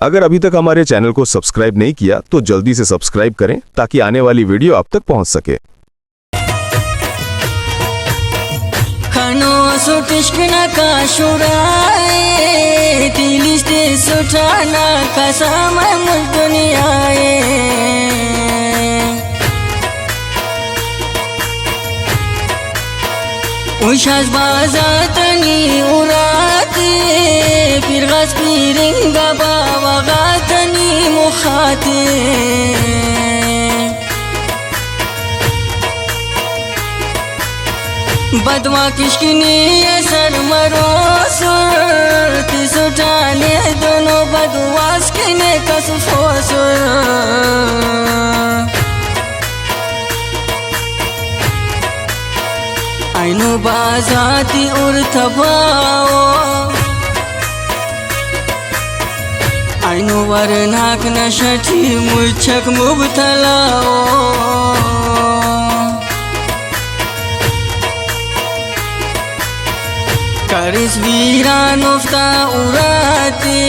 अगर अभी तक हमारे चैनल को सब्सक्राइब नहीं किया तो जल्दी से सब्सक्राइब करें ताकि आने वाली वीडियो आप तक पहुंच सके। खनो सुटिश्कना का शुराए तिलिस्ते सुठाना का समय मुझ दुनियाए उशास बाजातनी उराते फिर गस पिरिंगा बावा गातनी मुखाते बदवा किश्किनी असर मरो सुर तिसुटाने दोनों बदवास किने कसफो सुर आइनो बाजाती उर्तबाओ आइनो वरनाक नशठी मुझक मुबतलाओ करिस वीरान उफ्ता उराते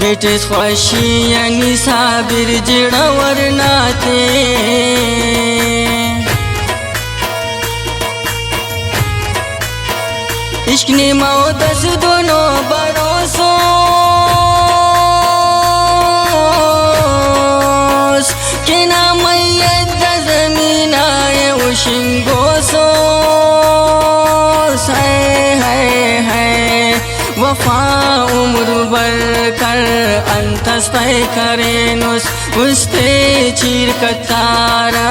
बेटेस ख्वाशी यानी साबिर जिड़ा वरनाते इश्क ने मौतस दोनों बरोसों के नाम मैयद ज़मीन आए उशिंगोसो वफा उम्र बर कर अंतस पे करेनुस उस्ते चीर कतारा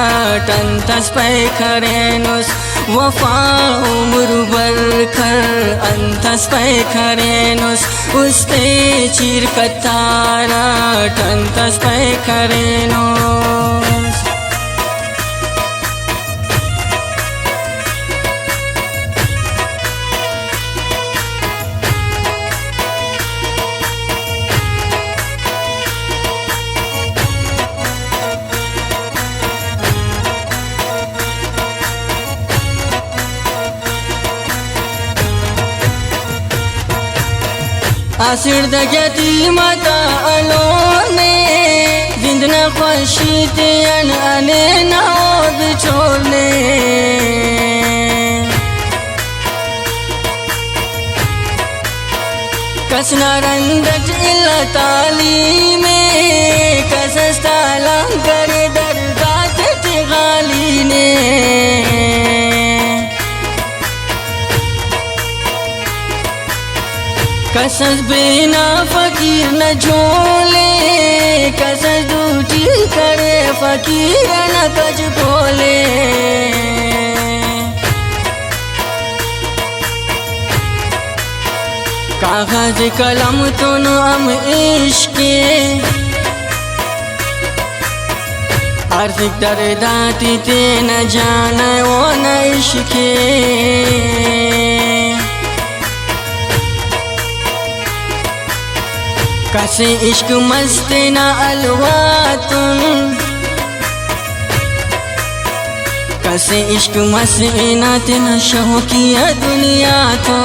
टंतस पे करेनुस वफा उम्र बर कर अंतस पे करेनुस उस्ते चीर कतारा टंतस पे करेनुस आसिर दगती माता अलोने जिंदना खुशी तेन अने नाव बिछोने कसना रंगत इल्ला ताली में कसस्ता लंकर दरगात तिगाली ने कसस बिना फकीर न झोले कसस दूटी करे फकीर न कज बोले कागज कलम तो हम इश्के आर्थिक दरदाती ते न जाने वो न इश्के कसे इश्क मस्त ना अलवातुन कसे इश्क मस्त ना तेना शौकिया दुनिया तो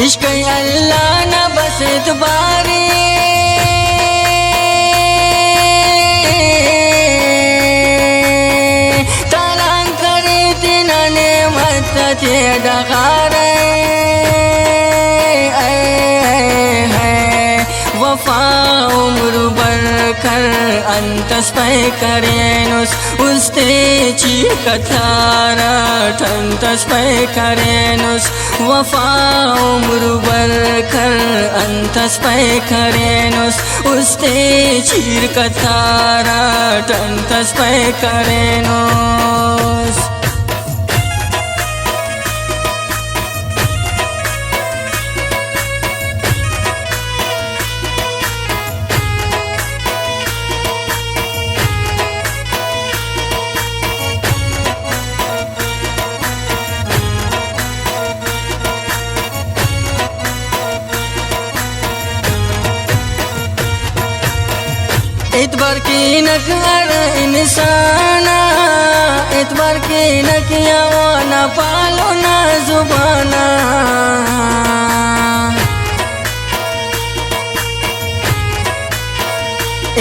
इश्क अल्लाह ना बस इतबारे ते डगारे वफा उम्र बर कर अंतस पे करेनुस उस्ते चीर कथारा ठंतस पे करेनुस वफा उम्र बर कर अंतस पे करेनुस उस्ते चीर कथारा ठंतस पे करेनुस इतबार की नकार इंसाना इतबार की नकिया पालो ना जुबाना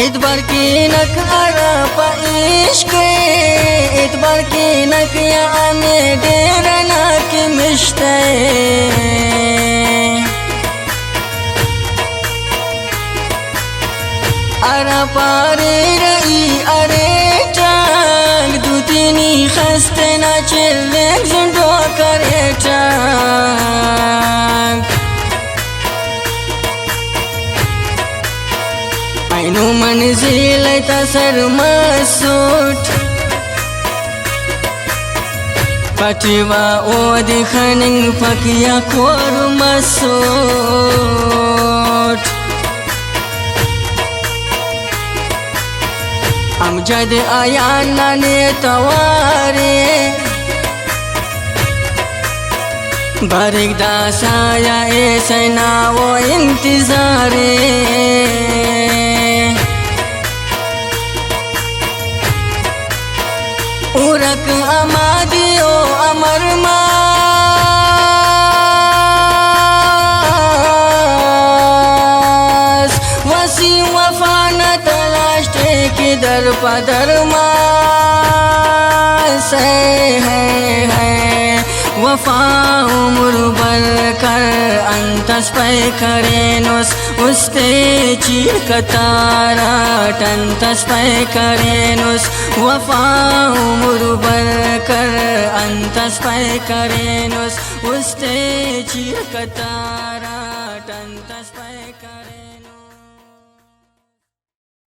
इतबार की नक आरा पा इश्क इतबार की नक या में डेरा ना की मिश्ते अरा पारे रई अरे टांग दूतीनी खस्ते ना चिल्ले जुंडो करे टांग आइनो मंजिल तसर मसूट पटिवा ओ दिखनिंग पकिया कोर मसूट अमजद आया नाने तवारे बारिक दासाया ऐसे ना वो इंतजारे उरक अमादियो अमर मास वसी वफाना तलाश की दर पदर मास है वफा उम्र बर कर अंतस पे करेनुस उस्ते चीर कतारा टंतस पे करेनुस वफा उम्र बर कर अंतस पे करेनुस उस्ते चीर कतारा